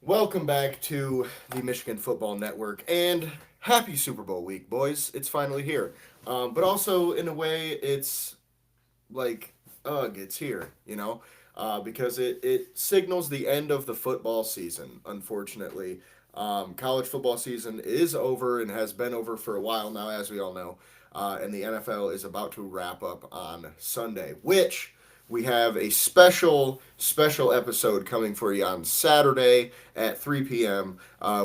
Welcome back to the Michigan Football Network and happy Super Bowl week, boys. It's finally here. But also, in a way, it's like, ugh, it's here, because it signals the end of the football season, unfortunately. College football season is over and has been over for a while now, as we all know. And the NFL is about to wrap up on Sunday, which we have a special episode coming for you on Saturday at 3 p.m.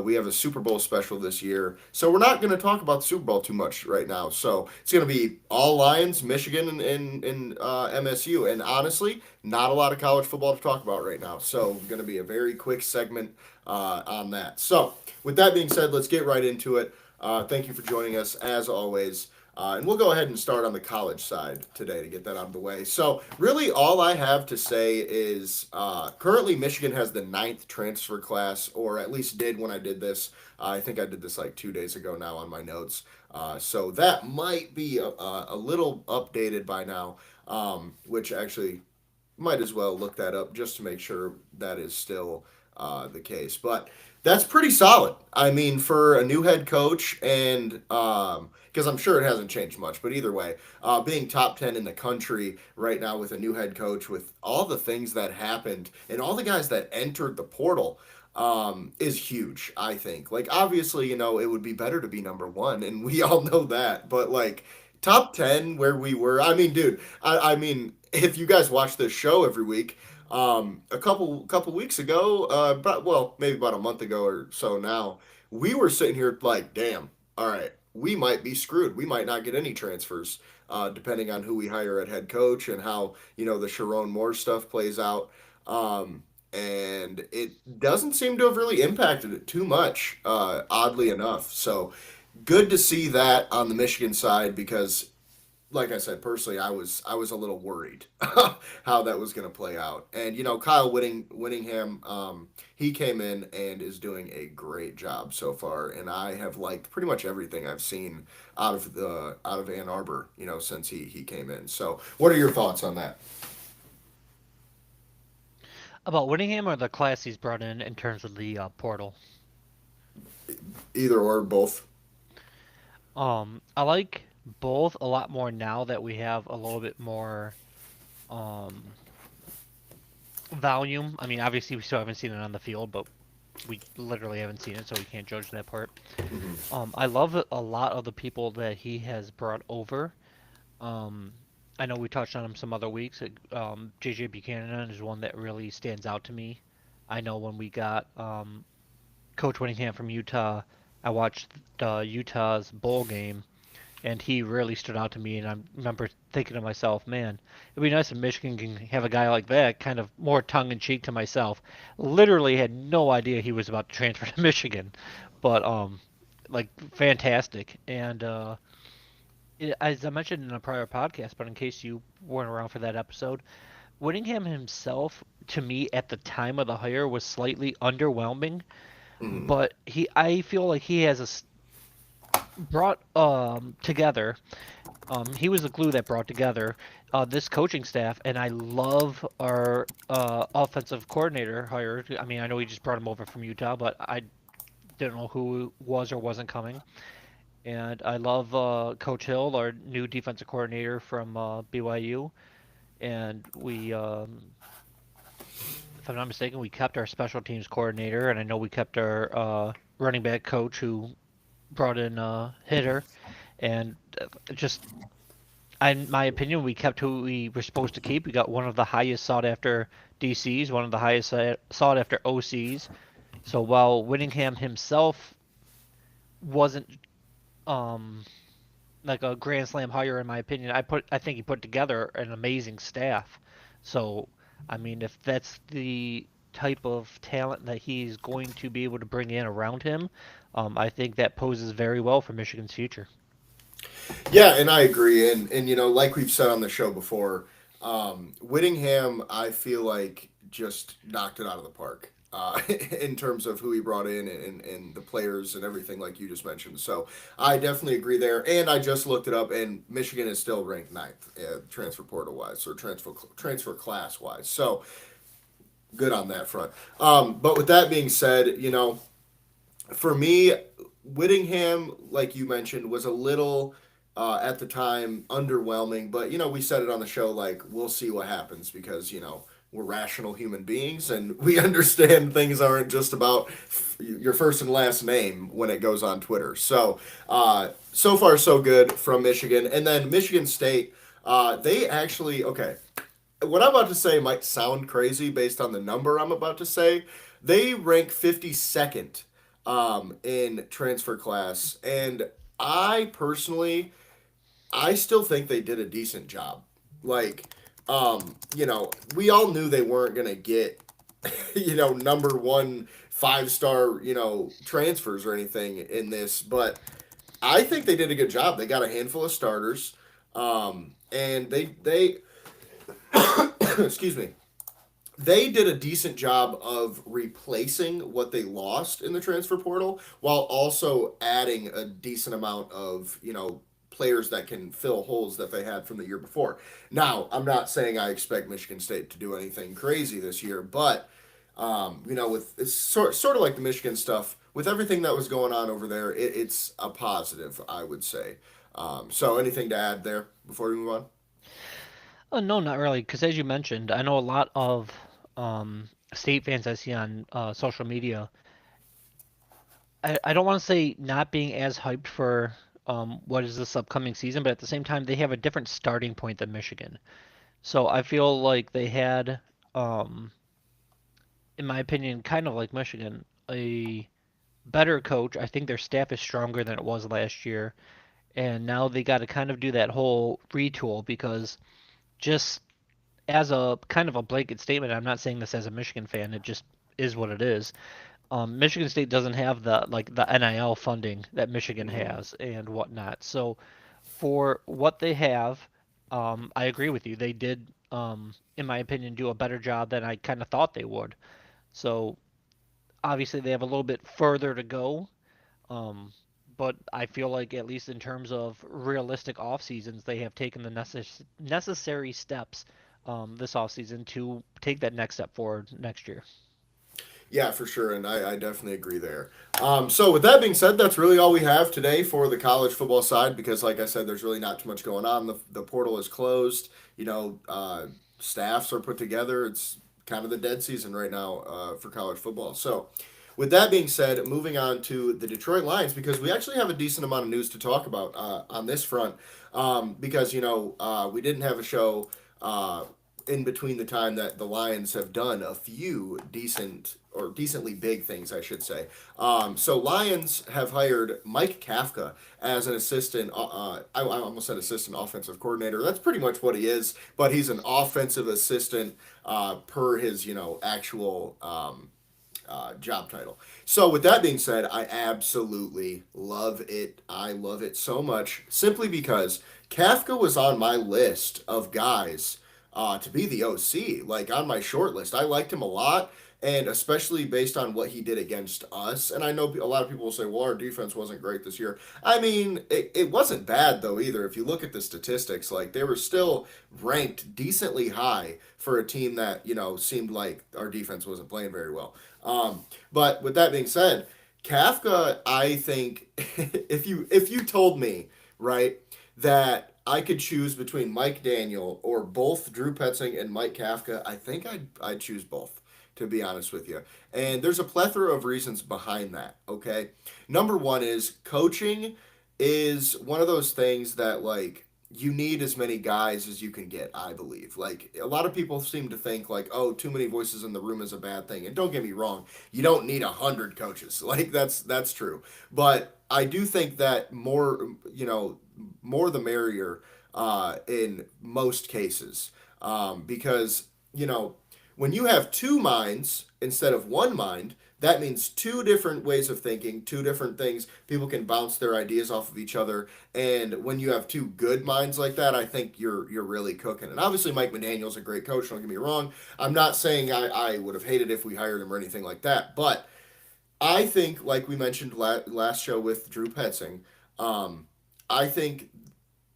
We have a Super Bowl special this year. So we're not going to talk about the Super Bowl too much right now. So it's going to be all Lions, Michigan, and MSU. And honestly, not a lot of college football to talk about right now. So going to be a very quick segment on that. So with that being said, let's get right into it. Thank you for joining us as always. And we'll go ahead and start on the college side today to get that out of the way. So, really, all I have to say is currently Michigan has the ninth transfer class, or at least did when I did this. I think I did this like 2 days ago now on my notes. So, that might be a little updated by now, which actually might as well look that up just to make sure that is still the case. But that's pretty solid. I mean, for a new head coach, and because I'm sure it hasn't changed much, but either way, being top 10 in the country right now with a new head coach, with all the things that happened and all the guys that entered the portal. Is huge, I think. Like, obviously, it would be better to be number one, and we all know that. But, like, top 10 where we were, I mean, dude, I mean, if you guys watch this show every week, a couple weeks ago, but well, maybe about a month ago or so now, we were sitting here like, damn, all right, we might be screwed. We might not get any transfers, depending on who we hire at head coach and how the Sharon Moore stuff plays out. And it doesn't seem to have really impacted it too much, oddly enough. So good to see that on the Michigan side because like I said, personally, I was a little worried how that was going to play out. And Kyle Whittingham, he came in and is doing a great job so far, and I have liked pretty much everything I've seen out of Ann Arbor, since he came in. So, what are your thoughts on that? About Whittingham or the class he's brought in terms of the portal? Either or both. I like both a lot more now that we have a little bit more um, volume. I mean, obviously we still haven't seen it on the field, but we literally haven't seen it, so we can't judge that part. Hmm. I love a lot of the people that he has brought over. Um, I know we touched on him some other weeks. JJ Buchanan is one that really stands out to me. I know when we got Coach Whittingham from Utah, I watched Utah's bowl game, and he really stood out to me. And I remember thinking to myself, man, it'd be nice if Michigan can have a guy like that, kind of more tongue in cheek to myself. Literally had no idea he was about to transfer to Michigan, but like fantastic. And as I mentioned in a prior podcast, but in case you weren't around for that episode, Whittingham himself, to me at the time of the hire, was slightly underwhelming. Hmm. But I feel like he has brought together. He was the glue that brought together this coaching staff, and I love our offensive coordinator hired. I mean, I know we just brought him over from Utah, but I didn't know who was or wasn't coming. And I love Coach Hill, our new defensive coordinator from BYU. And if I'm not mistaken, we kept our special teams coordinator, and I know we kept our running back coach who brought in a hitter. And just in my opinion, we kept who we were supposed to keep. We got one of the highest sought after DCs, one of the highest sought after OCs. So while Whittingham himself wasn't um like a grand slam hire in my opinion, I think he put together an amazing staff. So I mean, if that's the type of talent that he's going to be able to bring in around him, I think that poses very well for Michigan's future. Yeah, and I agree. And like we've said on the show before, Whittingham, I feel like just knocked it out of the park. In terms of who he brought in and the players and everything like you just mentioned. So I definitely agree there. And I just looked it up and Michigan is still ranked ninth transfer portal wise or transfer class wise. So good on that front. But with that being said, for me, Whittingham, like you mentioned, was a little at the time underwhelming. But we said it on the show, like we'll see what happens because we're rational human beings and we understand things aren't just about your first and last name when it goes on Twitter. So far so good from Michigan, and then Michigan State. They actually okay. What I'm about to say might sound crazy based on the number I'm about to say. They rank 52nd in transfer class, and I personally, I still think they did a decent job. Like, we all knew they weren't gonna get, number one 5-star, transfers or anything in this, but I think they did a good job. They got a handful of starters, and they excuse me, they did a decent job of replacing what they lost in the transfer portal while also adding a decent amount of, players that can fill holes that they had from the year before. Now, I'm not saying I expect Michigan State to do anything crazy this year, but with it's sort of like the Michigan stuff, with everything that was going on over there, it's a positive, I would say. So anything to add there before we move on? No, not really, because as you mentioned, I know a lot of state fans I see on social media. I don't want to say not being as hyped for what is this upcoming season, but at the same time, they have a different starting point than Michigan. So I feel like they had, um, in my opinion, kind of like Michigan, a better coach. I think their staff is stronger than it was last year, and now they got to kind of do that whole retool because just as a kind of a blanket statement, I'm not saying this as a Michigan fan. It just is what it is. Michigan State doesn't have the NIL funding that Michigan Mm-hmm. has and whatnot. So for what they have, I agree with you. They did, in my opinion, do a better job than I kind of thought they would. So obviously they have a little bit further to go. Um, but I feel like at least in terms of realistic off seasons, they have taken the necessary steps this off season to take that next step forward next year. Yeah, for sure, and I definitely agree there. So, with that being said, that's really all we have today for the college football side because, like I said, there's really not too much going on. The portal is closed. Staffs are put together. It's kind of the dead season right now for college football. So, with that being said, moving on to the Detroit Lions because we actually have a decent amount of news to talk about on this front because we didn't have a show. In between the time that the Lions have done a few decent or decently big things, I should say. So Lions have hired Mike Kafka as an assistant. I almost said assistant offensive coordinator. That's pretty much what he is, but he's an offensive assistant per his actual job title. So, with that being said, I absolutely love it. I love it so much simply because Kafka was on my list of guys to be the OC, like on my short list. I liked him a lot, and especially based on what he did against us. And I know a lot of people will say, well, our defense wasn't great this year. I mean, it wasn't bad, though, either. If you look at the statistics, like they were still ranked decently high for a team that, seemed like our defense wasn't playing very well. But with that being said, Kafka, I think if you told me right that I could choose between Mike Daniel or both Drew Petzing and Mike Kafka, I think I'd choose both. To be honest with you, and there's a plethora of reasons behind that. Okay, number one is coaching is one of those things that like you need as many guys as you can get, I believe. Like a lot of people seem to think like, oh, too many voices in the room is a bad thing. And don't get me wrong, you don't need 100 coaches. Like that's true. But I do think that more the merrier in most cases. Because, when you have two minds instead of one mind, that means two different ways of thinking, two different things. People can bounce their ideas off of each other, and when you have two good minds like that, I think you're really cooking. And obviously, Mike McDaniel's a great coach. Don't get me wrong. I'm not saying I would have hated if we hired him or anything like that, but I think, like we mentioned last show with Drew Petzing, um, I think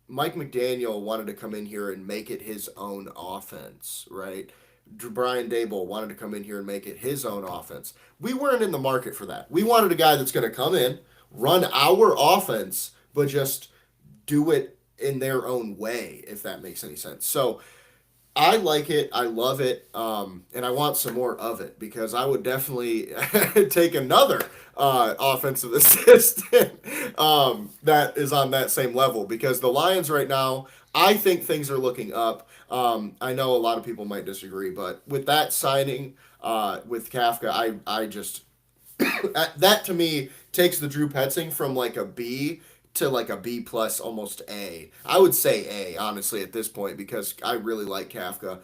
Mike McDaniel wanted to come in here and make it his own offense, right? Brian Dable wanted to come in here and make it his own offense. We weren't in the market for that. We wanted a guy that's going to come in, run our offense, but just do it in their own way, if that makes any sense. So I like it. I love it. And I want some more of it because I would definitely take another offensive assistant that is on that same level because the Lions right now, I think things are looking up. I know a lot of people might disagree, but with that signing with Kafka, I just that to me takes the Drew Petzing from like a B to like a B plus, almost A. I would say A honestly at this point because I really like Kafka.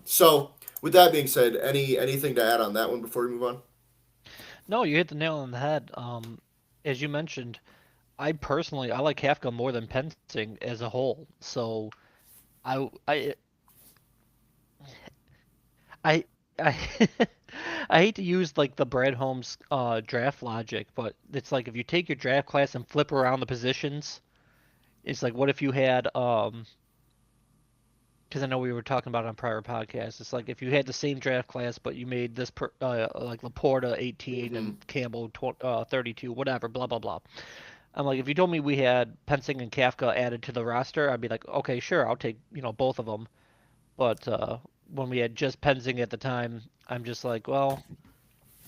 So with that being said, anything to add on that one before we move on? No, you hit the nail on the head. As you mentioned, I like Kafka more than Pensing as a whole. So I I I I hate to use like the Brad Holmes draft logic, but it's like if you take your draft class and flip around the positions, it's like what if you had because I know we were talking about it on prior podcasts. It's like if you had the same draft class, but you made like Laporta 18 Mm-hmm. and Campbell 32, whatever, blah blah blah. I'm like, if you told me we had Pensing and Kafka added to the roster, I'd be like, okay, sure, I'll take both of them. But when we had just Pensing at the time, I'm just like, well,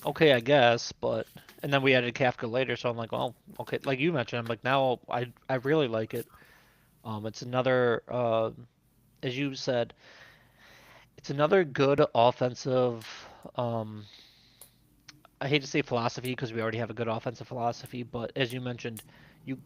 okay, I guess. But and then we added Kafka later, so I'm like, well, okay, like you mentioned, I'm like now I really like it. It's another as you said, it's another good offensive. Um, I hate to say philosophy because we already have a good offensive philosophy, but as you mentioned, you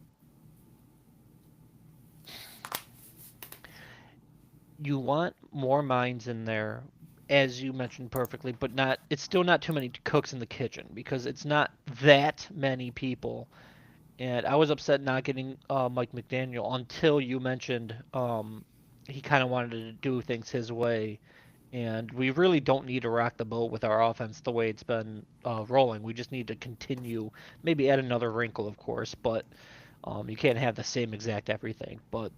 you want more minds in there, as you mentioned perfectly, but not. It's still not too many cooks in the kitchen because it's not that many people. And I was upset not getting Mike McDaniel until you mentioned he kind of wanted to do things his way. And we really don't need to rock the boat with our offense the way it's been rolling. We just need to continue, maybe add another wrinkle, of course, but you can't have the same exact everything. But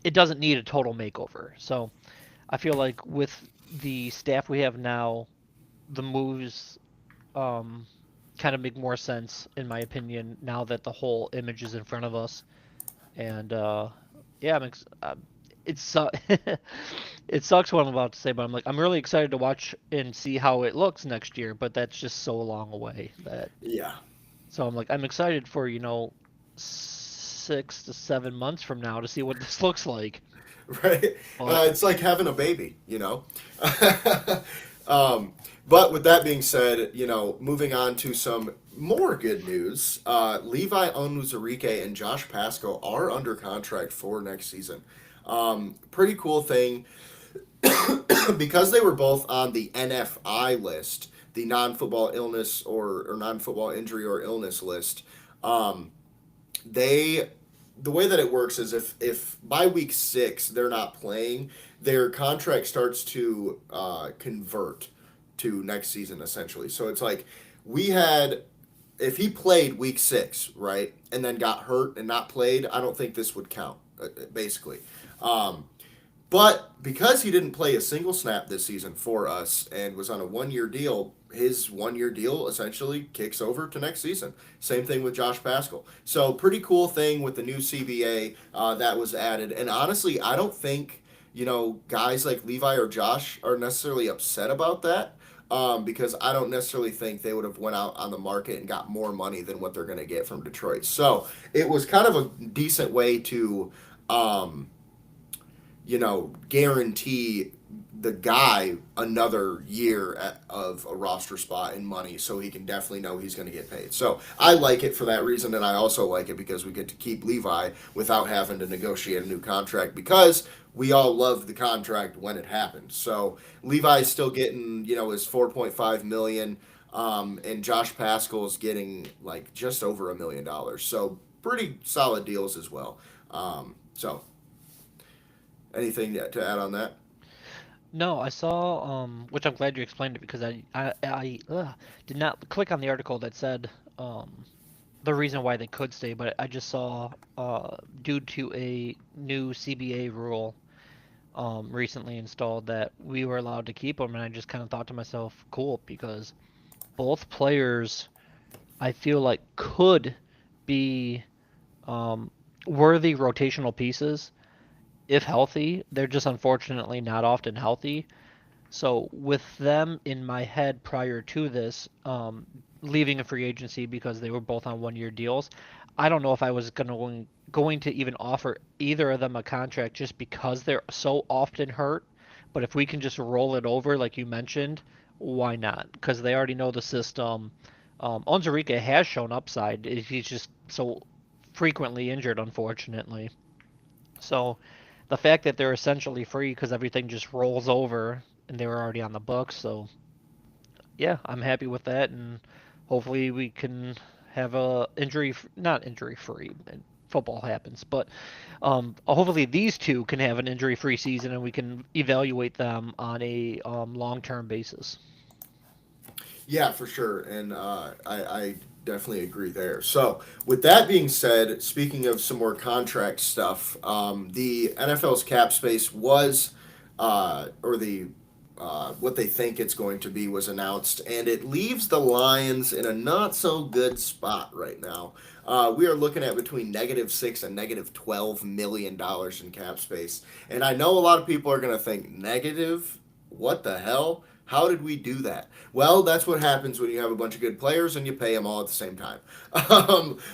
it doesn't need a total makeover. So I feel like with the staff we have now, the moves um, kind of make more sense, in my opinion, now that the whole image is in front of us. And yeah, it su- it sucks what I'm about to say, but I'm like I'm really excited to watch and see how it looks next year. But that's just so long away that Yeah. so I'm like I'm excited for 6 to 7 months from now to see what this looks like. Right? But It's like having a baby, you know? um, but with that being said, moving on to some more good news. Levi Onwuzurike and Josh Pascal are under contract for next season. Pretty cool thing because they were both on the NFI list, the non-football illness or non-football injury or illness list. Um, they the way that it works is if by week 6 they're not playing, their contract starts to convert to next season essentially. So it's like we had if he played week 6, right, and then got hurt and not played, I don't think this would count basically. Um, but because he didn't play a single snap this season for us and was on a 1 year deal, his 1 year deal essentially kicks over to next season. Same thing with Josh Pascal. So, pretty cool thing with the new CBA that was added. And honestly, I don't think, guys like Levi or Josh are necessarily upset about that. Because I don't necessarily think they would have went out on the market and got more money than what they're going to get from Detroit. So it was kind of a decent way to um, guarantee the guy another year of a roster spot and money so he can definitely know he's going to get paid. So I like it for that reason, and I also like it because we get to keep Levi without having to negotiate a new contract because we all loved the contract when it happened. So Levi's still getting, his 4.5 million, and Josh Pascal's getting like just over $1 million. So pretty solid deals as well. So anything to add on that? no, I saw which I'm glad you explained it because I did not click on the article that said the reason why they could stay, but I just saw due to a new CBA rule, recently installed that we were allowed to keep them, and I just kind of thought to myself, cool, because both players I feel like could be um, worthy rotational pieces if healthy. They're just unfortunately not often healthy. So with them in my head prior to this, leaving a free agency because they were both on 1 year deals, I don't know if I was going to even offer either of them a contract just because they're so often hurt. But if we can just roll it over, like you mentioned, why not? Because they already know the system. Onzarika has shown upside. He's just so frequently injured, unfortunately. So the fact that they're essentially free because everything just rolls over and they were already on the books. So yeah, I'm happy with that, and hopefully we can have a not injury free. Football happens, but hopefully these two can have an injury free season and we can evaluate them on a long term basis. Yeah, for sure, and I definitely agree there. So, with that being said, speaking of some more contract stuff, the NFL's cap space was, or the what they think it's going to be was announced, and it leaves the Lions in a not so good spot right now. We are looking at between -6 and -12 million dollars in cap space, and I know a lot of people are going to think negative. What the hell? How did we do that? Well, that's what happens when you have a bunch of good players and you pay them all at the same time.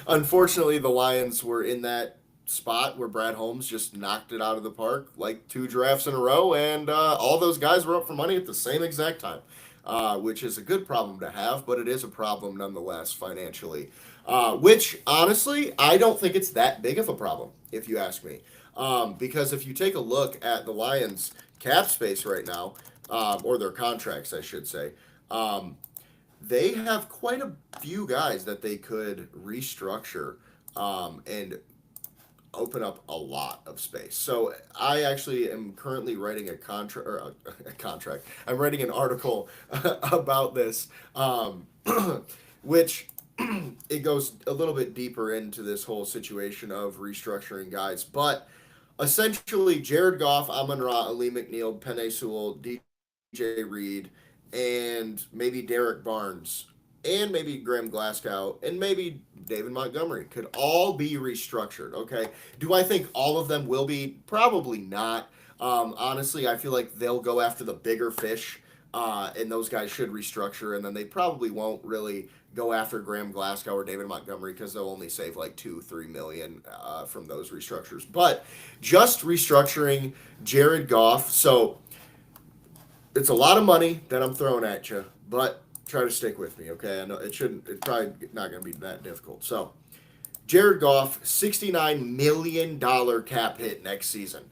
Unfortunately, the Lions were in that spot where Brad Holmes just knocked it out of the park like two drafts in a row, and all those guys were up for money at the same exact time, which is a good problem to have, but it is a problem nonetheless financially. Which, honestly, I don't think it's that big of a problem, if you ask me. Because if you take a look at the Lions' cap space right now, or their contracts, I should say, um, they have quite a few guys that they could restructure and open up a lot of space. So I actually am currently writing a contract or a contract. I'm writing an article about this, which it goes a little bit deeper into this whole situation of restructuring guys, but essentially Jared Goff, Amon Ra, Ali McNeil, Penei Sewell, DJ Reed, and maybe Derek Barnes, and maybe Graham Glasgow, and maybe David Montgomery could all be restructured. Okay, do I think all of them will be? Probably not. Honestly, I feel like they'll go after the bigger fish, and those guys should restructure, and then they probably won't really go after Graham Glasgow or David Montgomery because they'll only save like 2-3 million from those restructures. But just restructuring Jared Goff, so it's a lot of money that I'm throwing at you, but try to stick with me, okay? I know it shouldn't. It's probably not going to be that difficult. So, Jared Goff, $69 million cap hit next season.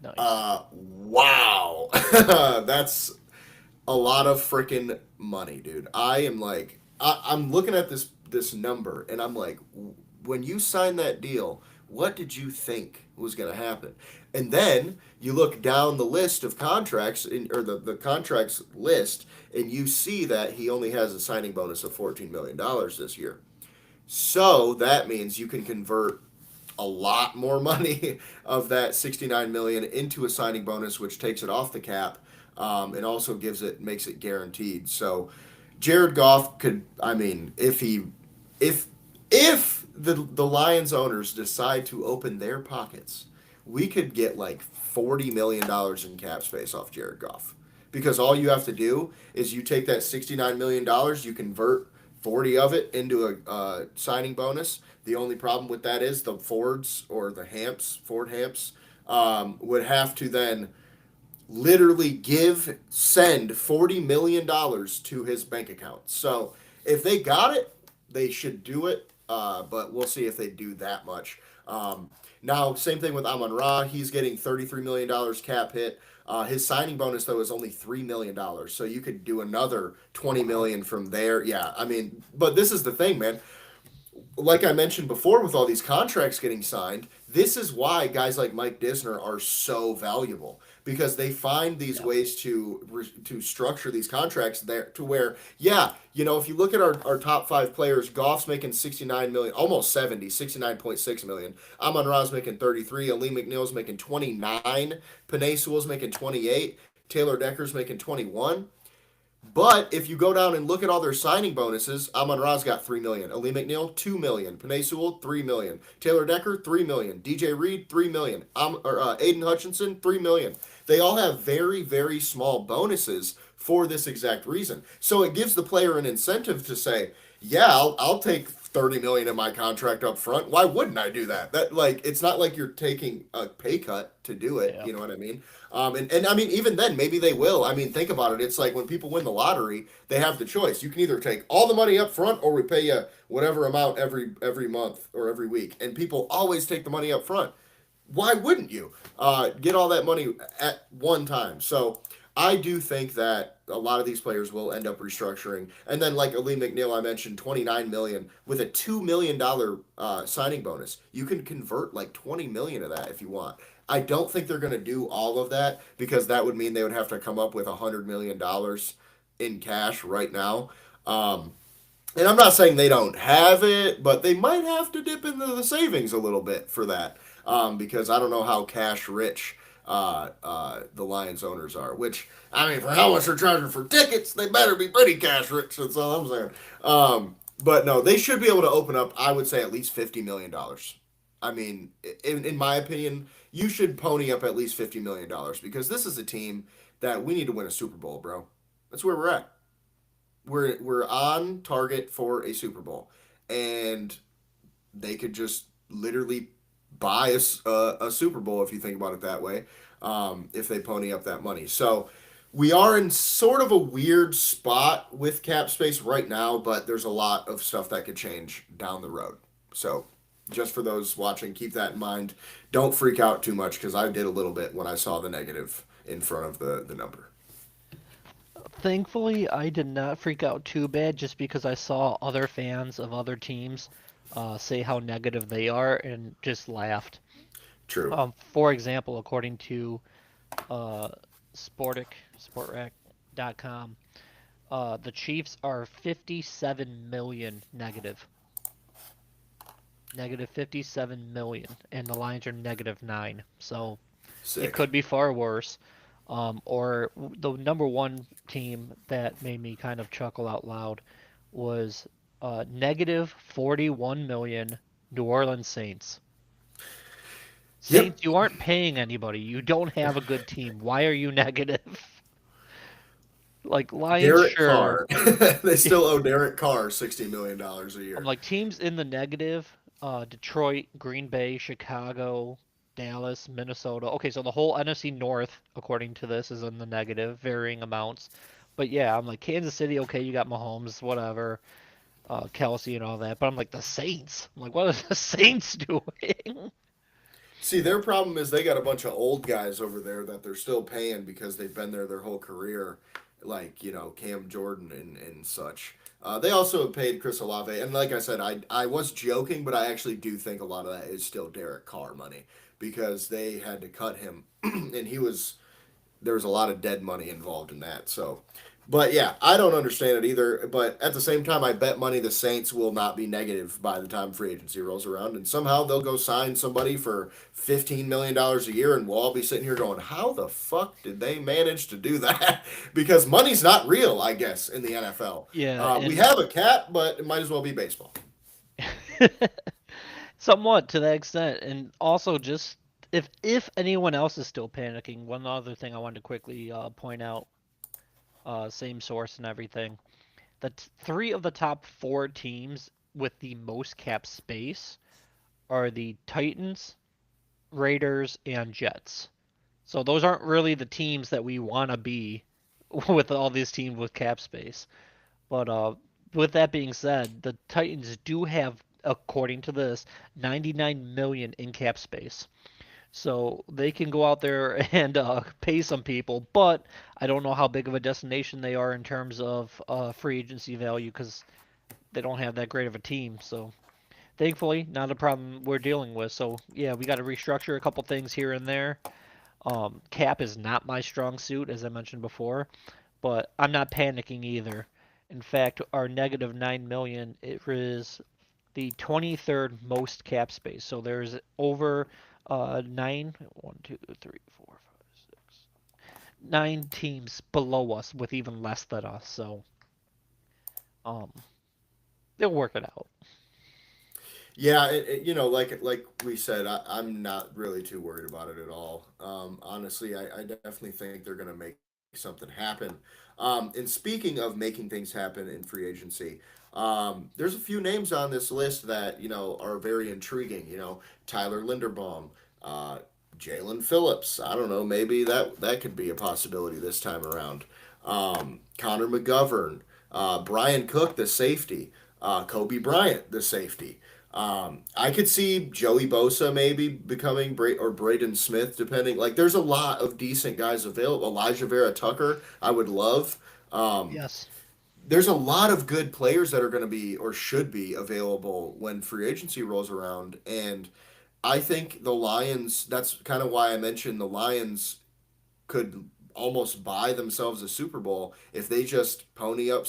Nice. Wow, that's a lot of freaking money, dude. I am like, I'm looking at this number, and I'm like, when you signed that deal, what did you think was going to happen? And then you look down the list of contracts, or the contracts list, and you see that he only has a signing bonus of $14 million this year. So that means you can convert a lot more money of that 69 million into a signing bonus, which takes it off the cap, and also makes it guaranteed. So Jared Goff could, I mean, if if the Lions owners decide to open their pockets, we could get like $40 million in cap space off Jared Goff. Because all you have to do is you take that $69 million, you convert 40 of it into a signing bonus. The only problem with that is the Fords or the Ford Hamps, would have to then literally send $40 million to his bank account. So if they got it, they should do it. But we'll see if they do that much. Now, same thing with Amon Ra. He's getting $33 million cap hit. His signing bonus though is only $3 million, so you could do another 20 million from there. Yeah, I mean, but this is the thing, man. Like I mentioned before, with all these contracts getting signed, this is why guys like Mike Disner are so valuable because they find these Yep. ways to structure these contracts there to where, yeah, if you look at our top five players, Goff's making 69 million, almost 70, 69.6 million. Amon Ra's making 33, Ali McNeil's making 29, Panay Sewell's making 28, Taylor Decker's making 21. But if you go down and look at all their signing bonuses, Amon Ra's got 3 million, Ali McNeil 2 million, Panay Sewell 3 million, Taylor Decker 3 million, DJ Reed 3 million, Aiden Hutchinson 3 million. They all have very very small bonuses for this exact reason. So it gives the player an incentive to say, yeah, I'll take 30 million in my contract up front. Why wouldn't I do that? That like it's not like you're taking a pay cut to do it. Yeah. You know what I mean? And I mean, even then, maybe they will. I mean, think about it. It's like when people win the lottery, they have the choice. You can either take all the money up front, or we pay you whatever amount every month or every week. And people always take the money up front. Why wouldn't you get all that money at one time? So I do think that a lot of these players will end up restructuring. And then, like Ali McNeil, I mentioned 29 million with a $2 million signing bonus. You can convert like 20 million of that if you want. I don't think they're going to do all of that because that would mean they would have to come up with $100 million in cash right now. And I'm not saying they don't have it, but they might have to dip into the savings a little bit for that, because I don't know how cash rich the Lions owners are. Which, I mean, for how much they're charging for tickets, they better be pretty cash rich. That's all I'm saying. But no, they should be able to open up, I would say, at least $50 million. I mean, in my opinion, you should pony up at least $50 million because this is a team that we need to win a Super Bowl, bro. That's where we're at. We're on target for a Super Bowl, and they could just literally buy a Super Bowl if you think about it that way, if they pony up that money. So we are in sort of a weird spot with cap space right now, but there's a lot of stuff that could change down the road. So just for those watching, keep that in mind. Don't freak out too much because I did a little bit when I saw the negative in front of the number. Thankfully, I did not freak out too bad just because I saw other fans of other teams say how negative they are and just laughed. True. For example, according to uh, Sportrac.com, the Chiefs are 57 million negative. Negative 57 million, and the Lions are negative 9. So it Sick. could be far worse. Or the number one team that made me kind of chuckle out loud was negative 41 million New Orleans Saints. Yep. Saints, you aren't paying anybody. You don't have a good team. Why are you negative? Like Lions, Derek sure. Carr. They still owe Derek Carr $60 million a I'm year. like teams in the negative. Detroit, Green Bay, Chicago, Dallas, Minnesota. Okay, so the whole NFC North, according to this, is in the negative, varying amounts. But yeah, I'm like Kansas City. Okay, you got Mahomes, whatever, Kelsey, and all that. But I'm like the Saints. I'm like, what are the Saints doing? See, their problem is they got a bunch of old guys over there that they're still paying because they've been there their whole career, like, Cam Jordan and such. They also have paid Chris Olave. And like I said, I was joking, but I actually do think a lot of that is still Derek Carr money because they had to cut him. And there was a lot of dead money involved in that. So, but yeah, I don't understand it either. But at the same time, I bet money the Saints will not be negative by the time free agency rolls around, and somehow they'll go sign somebody for $15 million a year, and we'll all be sitting here going, "How the fuck did they manage to do that?" Because money's not real, I guess, in the NFL. Yeah, We and have a cap, but it might as well be baseball. somewhat to that extent. And also, just if anyone else is still panicking, one other thing I wanted to quickly point out, same source and everything. That three of the top four teams with the most cap space are the Titans, Raiders, and Jets. So those aren't really the teams that we want to be with all these teams with cap space. But with that being said, the Titans do have, according to this, 99 million in cap space. So they can go out there and pay some people, but I don't know how big of a destination they are in terms of free agency value because they don't have that great of a team. So thankfully, not a problem we're dealing with. So yeah, we got to restructure a couple things here and there. Cap is not my strong suit, as I mentioned before, but I'm not panicking either. In fact, our negative 9 million it is the 23rd most cap space. So there's over nine, 9 teams below us with even less than us. So um, they'll work it out. Yeah, like we said, I'm not really too worried about it at all. Honestly, I definitely think they're going to make something happen. And speaking of making things happen in free agency, there's a few names on this list that are very intriguing. Tyler Linderbaum, uh, Jalen Phillips. I don't know, maybe that could be a possibility this time around. Connor McGovern, Brian Cook, the safety, Kobe Bryant, the safety. I could see Joey Bosa maybe becoming or Braden Smith, depending. Like, there's a lot of decent guys available. Elijah Vera Tucker, I would love. Um, Yes. there's a lot of good players that are going to be or should be available when free agency rolls around. And I think the Lions, that's kind of why I mentioned the Lions could almost buy themselves a Super Bowl if they just pony up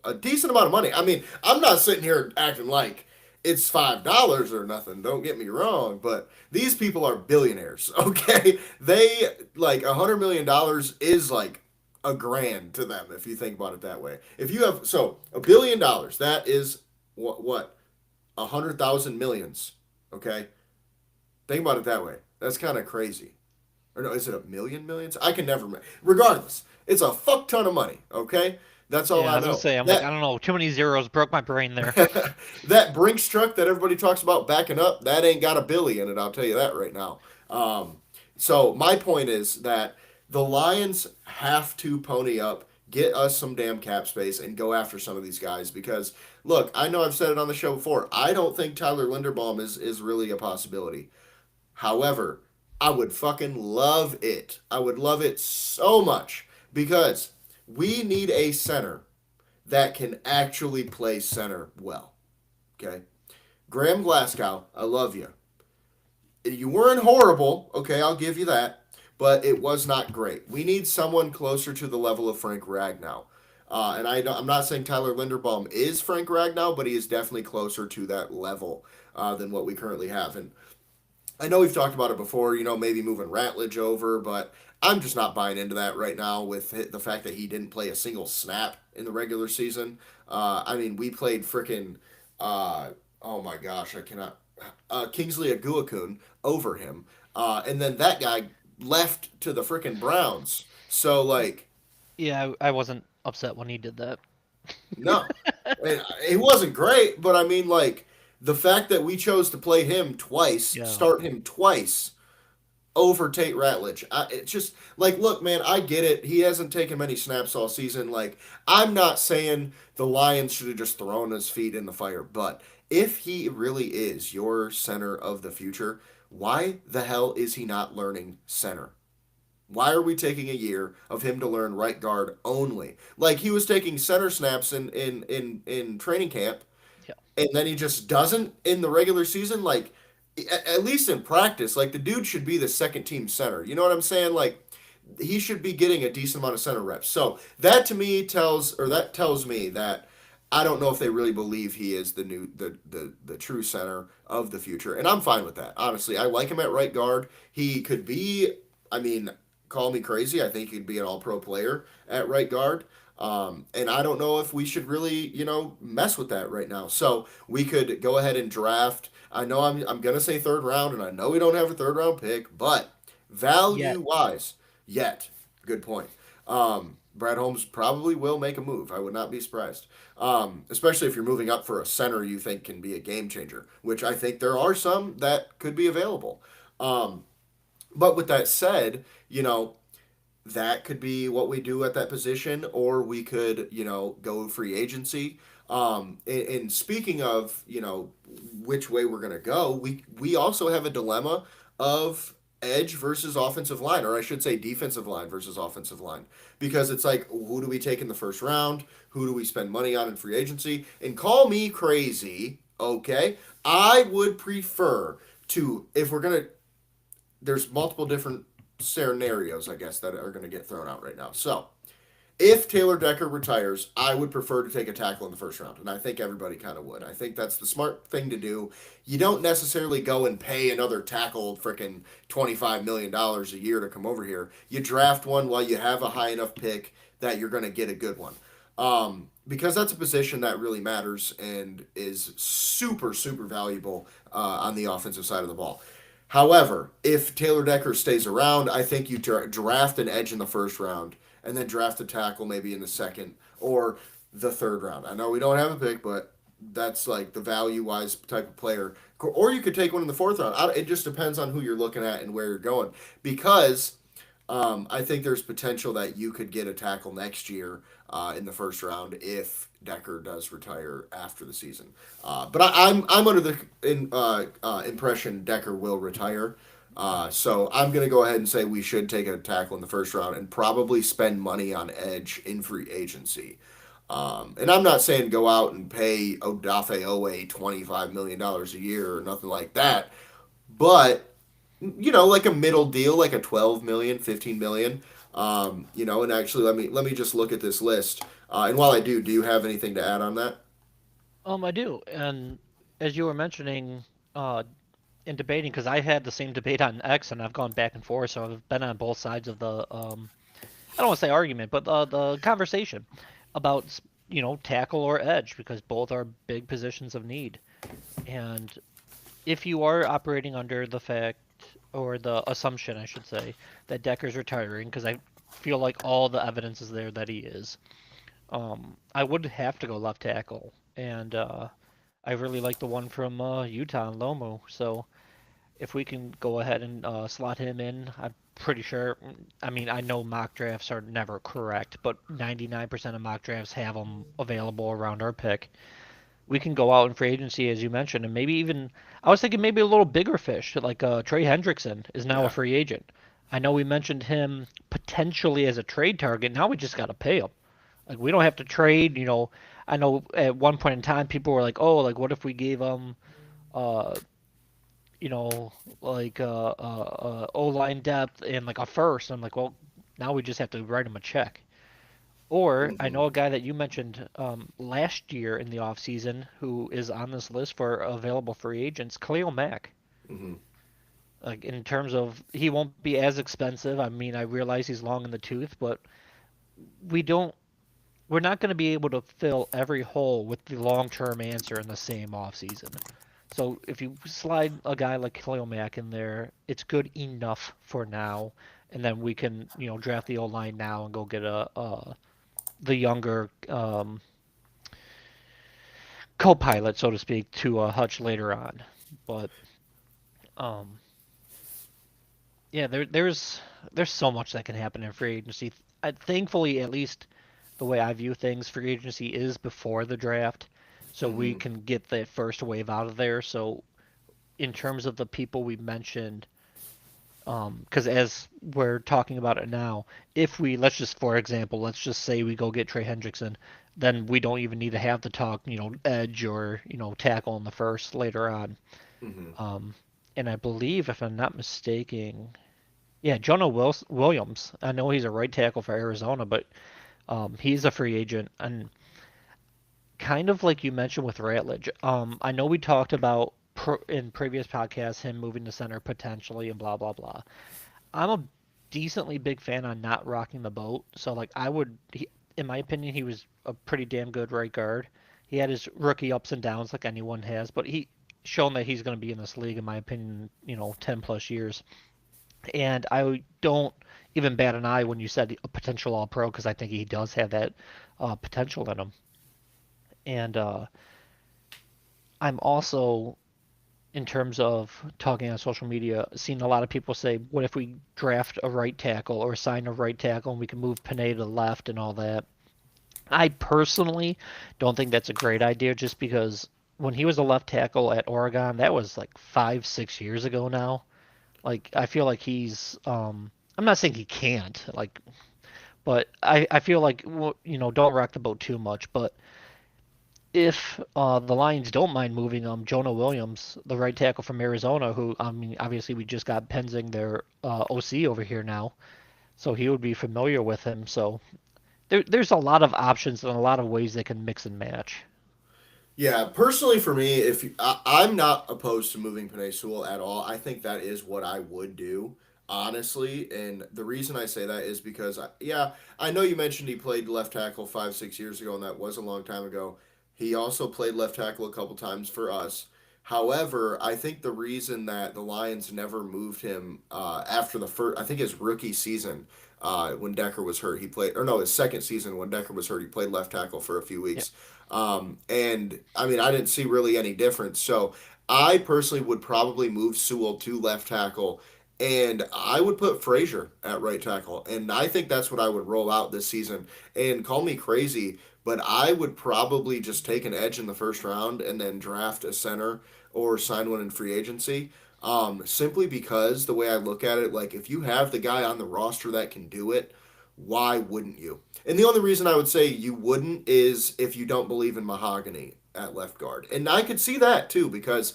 a decent amount of money. I mean, I'm not sitting here acting like it's $5 or nothing. Don't get me wrong, but these people are billionaires. Okay, they like $100 million is like a grand to them if you think about it that way. If you have $1 billion, that is what 100,000 millions. Okay, think about it that way. That's kind of crazy. Or no, is it a million millions? I can never. Regardless, it's a fuck ton of money. Okay, that's all Yeah, I I was gonna know. say, I'm like, I don't know, too many zeros broke my brain there. That Brinks truck that everybody talks about backing up, that ain't got a billy in it. I'll tell you that right now. So my point is that the Lions have to pony up, get us some damn cap space, and go after some of these guys. Because look, I know I've said it on the show before. I don't think Tyler Linderbaum is really a possibility. However, I would fucking love it. I would love it so much because we need a center that can actually play center well. Okay? Graham Glasgow, I love you. You weren't horrible, okay, I'll give you that, but it was not great. We need someone closer to the level of Frank Ragnow. I'm not saying Tyler Linderbaum is Frank Ragnow, but he is definitely closer to that level than what we currently have. And I know we've talked about it before, maybe moving Ratledge over, but I'm just not buying into that right now with the fact that he didn't play a single snap in the regular season. I mean, we played freaking, oh my gosh, I cannot, Kingsley Aguakun over him. And then that guy left to the freaking Browns. So, like, Yeah, I wasn't upset when he did that. no. It wasn't great, but I mean, like, the fact that we chose to play him twice, Yeah. start him twice, over Tate Ratledge. It's just like, look, man, I get it. He hasn't taken many snaps all season. Like, I'm not saying the Lions should have just thrown his feet in the fire, but if he really is your center of the future, why the hell is he not learning center? Why are we taking a year of him to learn right guard only? Like he was taking center snaps in training camp, Yeah. and then he just doesn't in the regular season. Like at least in practice, like the dude should be the second team center. You know what I'm saying? Like he should be getting a decent amount of center reps. So that to me tells me that I don't know if they really believe he is the true center of the future, and I'm fine with that. Honestly, I like him at right guard. He could be. I mean, call me crazy. I think he'd be an All Pro player at right guard. And I don't know if we should really, mess with that right now. So we could go ahead and draft. I know I'm gonna say third round, and I know we don't have a third round pick, but Yet. value wise, yet good point. Brad Holmes probably will make a move. I would not be surprised, especially if you're moving up for a center you think can be a game changer, which I think there are some that could be available. Um, but with that said, that could be what we do at that position, or we could, go free agency. And speaking of, which way we're gonna go, we also have a dilemma of edge versus offensive line, or I should say defensive line versus offensive line, because it's like, who do we take in the first round? Who do we spend money on in free agency? And call me crazy, okay? I would prefer to, if we're gonna there's multiple different scenarios, I guess, that are going to get thrown out right now. So, if Taylor Decker retires, I would prefer to take a tackle in the first round, and I think everybody kind of would. I think that's the smart thing to do. You don't necessarily go and pay another tackle freaking $25 million a year to come over here. You draft one while you have a high enough pick that you're going to get a good one. Because that's a position that really matters and is super, super valuable on the offensive side of the ball. However, if Taylor Decker stays around, I think you draft an edge in the first round and then draft a tackle maybe in the second or the third round. I know we don't have a pick, but that's like the value wise type of player. Or you could take one in the fourth round. It just depends on who you're looking at and where you're going. Because I think there's potential that you could get a tackle next year in the first round if Decker does retire after the season. But I'm under the impression Decker will retire. So I'm going to go ahead and say we should take a tackle in the first round and probably spend money on edge in free agency. And I'm not saying go out and pay Odafe Owe $25 million a year or nothing like that, but like a middle deal, like a 12 million, 15 million. And actually, let me just look at this list. And while I do you have anything to add on that? I do. And as you were mentioning, in debating, because I had the same debate on X, and I've gone back and forth, so I've been on both sides of the I don't want to say argument, but the conversation about tackle or edge, because both are big positions of need. And if you are operating under the fact or the assumption, I should say, that Decker's retiring, because I feel like all the evidence is there that he is, I would have to go left tackle, and I really like the one from Utah, Lomu. So if we can go ahead and slot him in, I'm pretty sure. I mean, I know mock drafts are never correct, but 99% of mock drafts have him available around our pick. We can go out in free agency, as you mentioned, and maybe even I was thinking maybe a little bigger fish, like Trey Hendrickson is now a Yeah. free agent. I know we mentioned him potentially as a trade target. Now we just got to pay him. Like we don't have to trade. I know at one point in time people were like, "Oh, like what if we gave him uh, you know, like O line depth and like a first?" I'm like, well, now we just have to write him a check. Or I Hmm. know a guy that you mentioned last year in the offseason who is on this list for available free agents, Khalil Mack. Hmm. Like in terms of he won't be as expensive. I mean, I realize he's long in the tooth, but we don't we're not going to be able to fill every hole with the long-term answer in the same offseason. So if you slide a guy like Khalil Mack in there, it's good enough for now, and then we can draft the old line now and go get the younger co-pilot, so to speak, to Hutch later on. But um, yeah, there's so much that can happen in free agency. Thankfully, at least the way I view things, free agency is before the draft, so we Hmm. can get the first wave out of there. So in terms of the people we mentioned, because as we're talking about it now, if we let's just for example, let's just say we go get Trey Hendrickson, then we don't even need to have the talk, edge or tackle in the first later on. Hmm. Um, and I believe, if I'm not mistaken, yeah, Jonah Williams. I know he's a right tackle for Arizona, but he's a free agent, and kind of like you mentioned with Ratledge. I know we talked about in previous podcasts him moving to center potentially and blah blah blah. I'm a decently big fan on not rocking the boat. So like in my opinion, he was a pretty damn good right guard. He had his rookie ups and downs like anyone has, but he shown that he's going to be in this league in my opinion, 10 plus years. And I don't even bat an eye when you said a potential all pro because I think he does have that potential in him. And I'm also in terms of talking on social media, seeing a lot of people say, what if we draft a right tackle or sign a right tackle and we can move Panay to the left and all that? I personally don't think that's a great idea just because when he was a left tackle at Oregon, that was like 5, 6 years ago now. Like, I feel like I'm not saying he can't, like, but I feel like, well, don't rock the boat too much. But if the Lions don't mind moving Jonah Williams, the right tackle from Arizona, who I mean, obviously we just got Penzing, their OC over here now, so he would be familiar with him. So there's a lot of options and a lot of ways they can mix and match. Yeah, personally for me, if I'm not opposed to moving Panay Sewell at all, I think that is what I would do, honestly. And the reason I say that is because, yeah, I know you mentioned he played left tackle 5, 6 years ago, and that was a long time ago. He also played left tackle a couple times for us. However, I think the reason that the Lions never moved him after the first, I think his rookie season, when Decker was hurt, he played, or no, his second season when Decker was hurt, he played left tackle for a few Yeah, weeks. And I mean, I didn't see really any difference. So I personally would probably move Sewell to left tackle, and I would put Frazier at right tackle. And I think that's what I would roll out this season. And call me crazy, but I would probably just take an edge in the first round and then draft a center or sign one in free agency. Simply because the way I look at it, like if you have the guy on the roster that can do it, why wouldn't you? And the only reason I would say you wouldn't is if you don't believe in Mahogany at left guard. And I could see that too because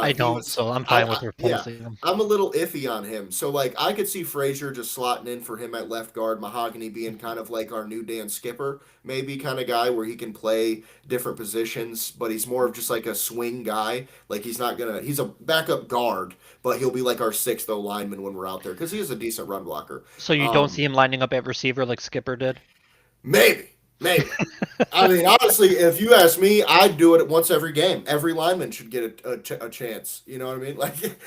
I don't, he's so I'm I, fine I with yeah, replacing him. I'm a little iffy on him. So like I could see Frazier just slotting in for him at left guard, Mahogany being kind of like our new Dan Skipper, maybe kind of guy where he can play different positions, but he's more of just like a swing guy. Like he's a backup guard, but he'll be like our sixth O lineman when we're out there because he is a decent run blocker. So you don't see Um, him lining up at receiver like Skipper did? maybe. I mean, honestly, if you ask me, I'd do it once every game. Every lineman should get a chance. You know what I mean? Like,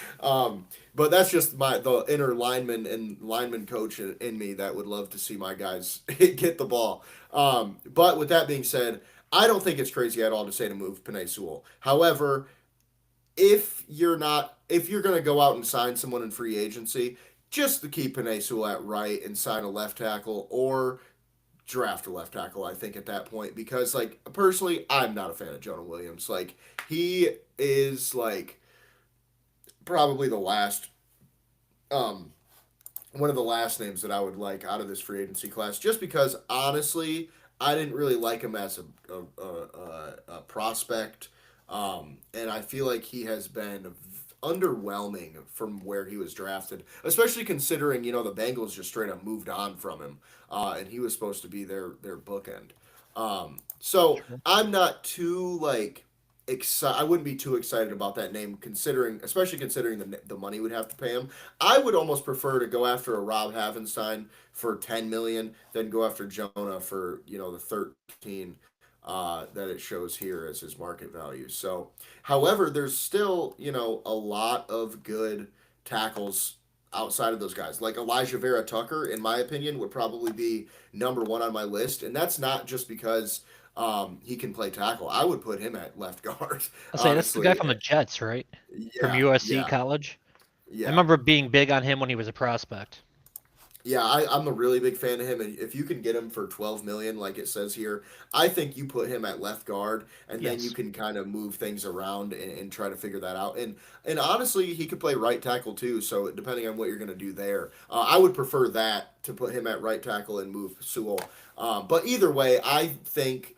but that's just the inner lineman and lineman coach in me that would love to see my guys get the ball. But with that being said, I don't think it's crazy at all to say to move Panay Sewell. However, if you're gonna go out and sign someone in free agency, just to keep Panay Sewell at right and sign a left tackle or draft a left tackle, I think, at that point. Because, like, personally, I'm not a fan of Jonah Williams. Like, he is, like, probably the last, um, one of the last names that I would like out of this free agency class, just because, honestly, I didn't really like him as a prospect. And I feel like he has been underwhelming from where he was drafted, especially considering the Bengals just straight up moved on from him, and he was supposed to be their bookend. So Sure. I'm not too like excited. I wouldn't be too excited about that name, especially considering the money we'd have to pay him. I would almost prefer to go after a Rob Havenstein for 10 million than go after Jonah for the 13 that it shows here as his market value. So, however, there's still a lot of good tackles outside of those guys. Like Elijah Vera Tucker, in my opinion, would probably be number one on my list, and that's not just because he can play tackle. I would put him at left guard, I'll say that's the guy honestly. from the Jets, right? From Yeah, USC yeah, College. I yeah. remember being big on him when he was a prospect. Yeah, I'm a really big fan of him, and if you can get him for 12 million, like it says here, I think you put him at left guard, and then you Yes. can kind of move things around and try to figure that out. And honestly, he could play right tackle too. So depending on what you're going to do there, I would prefer that to put him at right tackle and move Sewell. But either way, I think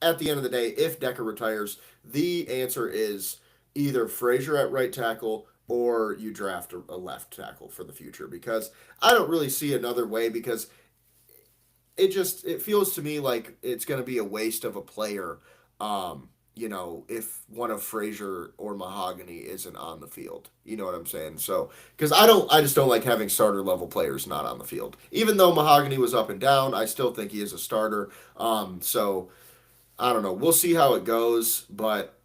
at the end of the day, if Decker retires, the answer is either Frazier at right tackle or you draft a left tackle for the future because I don't really see another way because it feels to me like it's going to be a waste of a player. If one of Frazier or Mahogany isn't on the field, you know what I'm saying? So, because I just don't like having starter level players not on the field. Even though Mahogany was up and down, I still think he is a starter. So I don't know. We'll see how it goes, but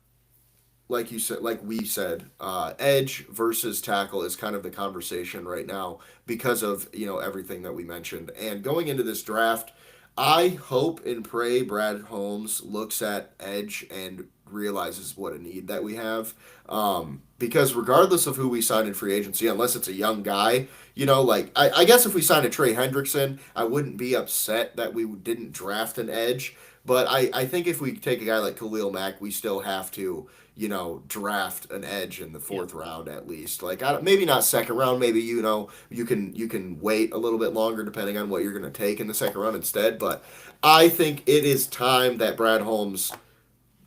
like you said, like we said, edge versus tackle is kind of the conversation right now because of everything that we mentioned. And going into this draft, I hope and pray Brad Holmes looks at edge and realizes what a need that we have. Because regardless of who we sign in free agency, unless it's a young guy, like I guess if we signed a Trey Hendrickson, I wouldn't be upset that we didn't draft an edge. But I think if we take a guy like Khalil Mack, we still have to draft an edge in the Yeah. fourth round at least. Like maybe not second round. Maybe you can wait a little bit longer depending on what you're going to take in the second round instead. But I think it is time that Brad Holmes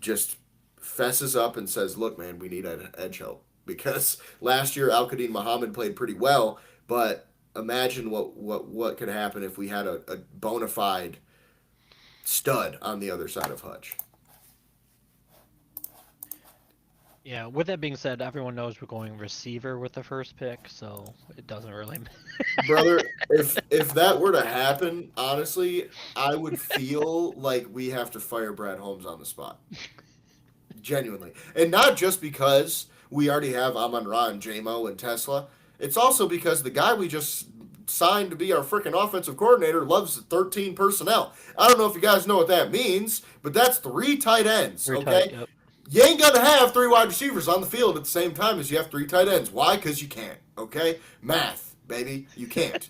just fesses up and says, "Look, man, we need edge help." Because last year Al Qadim Muhammad played pretty well, but imagine what could happen if we had a bona fide stud on the other side of Hutch. Yeah, with that being said, everyone knows we're going receiver with the first pick, so it doesn't really. Brother, if that were to happen, honestly, I would feel like we have to fire Brad Holmes on the spot. Genuinely. And not just because we already have Amon Ra and JMO and Tesla. It's also because the guy we just signed to be our freaking offensive coordinator loves 13 personnel. I don't know if you guys know what that means, but that's three tight ends, Very tight. okay? Yep. You ain't gonna have three wide receivers on the field at the same time as you have three tight ends. Why? Because you can't. Okay, math, baby, you can't.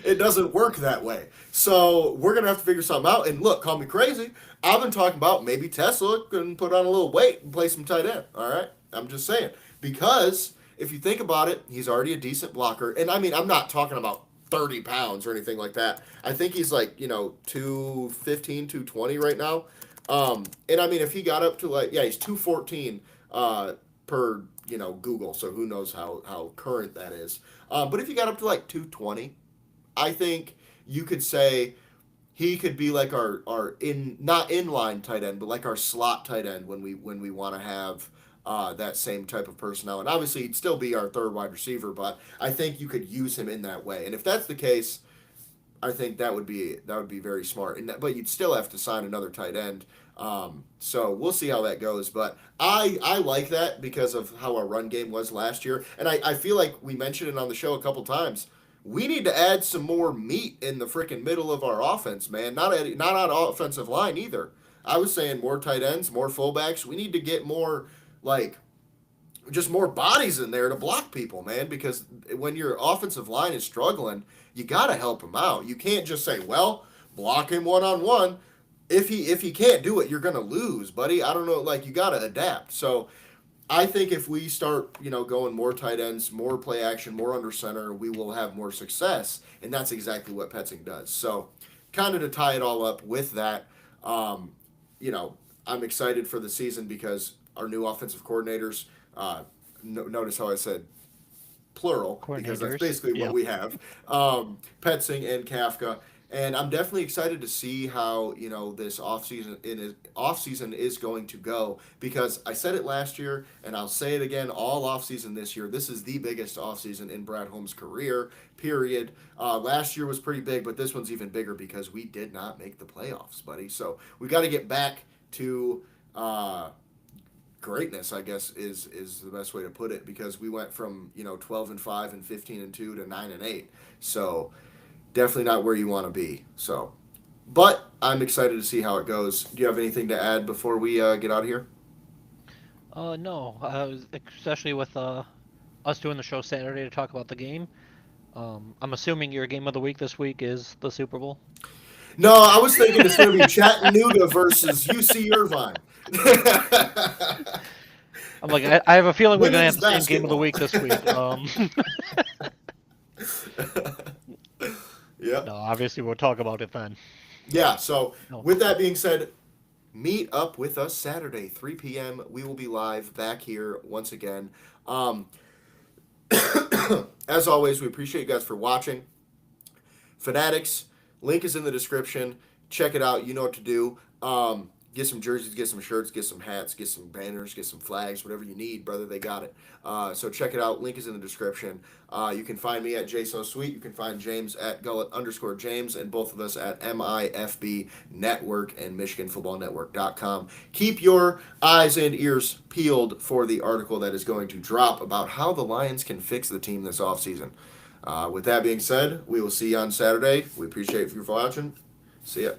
It doesn't work that way. So we're gonna have to figure something out. And look, call me crazy. I've been talking about maybe Tesla can put on a little weight and play some tight end. All right, I'm just saying because if you think about it, he's already a decent blocker. And I mean, I'm not talking about 30 pounds or anything like that. I think he's like 215, 220 right now. And I mean, if he got up to like, yeah, he's 214 per, Google. So who knows how current that is. But if you got up to like 220, I think you could say he could be like our not inline tight end, but like our slot tight end when we want to have that same type of personnel. And obviously, he'd still be our third wide receiver, but I think you could use him in that way. And if that's the case, I think that would be very smart. But you'd still have to sign another tight end. So we'll see how that goes. But I like that because of how our run game was last year, and I feel like we mentioned it on the show a couple times. We need to add some more meat in the freaking middle of our offense, man. Not on offensive line either. I was saying more tight ends, more fullbacks. We need to get more like just more bodies in there to block people, man. Because when your offensive line is struggling, you got to help him out. You can't just say, "Well, block him one on one." If he can't do it, you're gonna lose, buddy. I don't know. Like you got to adapt. So I think if we start, going more tight ends, more play action, more under center, we will have more success, and that's exactly what Petzing does. So, kind of to tie it all up with that, um, I'm excited for the season because our new offensive coordinators. Notice how I said plural because that's Coordinators. basically what Yep. we have. Petzing and Kafka, and I'm definitely excited to see how this offseason is going to go because I said it last year and I'll say it again all offseason this year. This is the biggest offseason in Brad Holmes' career. Period. Last year was pretty big, but this one's even bigger because we did not make the playoffs, buddy. So we got to get back to. Greatness, I guess, is the best way to put it because we went from 12-5 and 15-2 to 9-8. So definitely not where you want to be. So, but I'm excited to see how it goes. Do you have anything to add before we get out of here? No, especially with us doing the show Saturday to talk about the game. I'm assuming your game of the week this week is the Super Bowl. No, I was thinking it's going to be Chattanooga versus UC Irvine. I'm like, I have a feeling we're gonna have Women's the same game of the basketball. week this week. Yep. No, obviously we'll talk about it then. Yeah, so No, with that being said, meet up with us Saturday, 3 p.m. We will be live back here once again. Um, as always, we appreciate you guys for watching. Fanatics, link is in the description. Check it out. You know what to do. Get some jerseys, get some shirts, get some hats, get some banners, get some flags, whatever you need, brother. They got it. So check it out. Link is in the description. You can find me at JSoSweet. You can find James at Gullet_James, and both of us at MIFB Network and MichiganFootballNetwork.com. Keep your eyes and ears peeled for the article that is going to drop about how the Lions can fix the team this offseason. With that being said, we will see you on Saturday. We appreciate you for watching. See ya.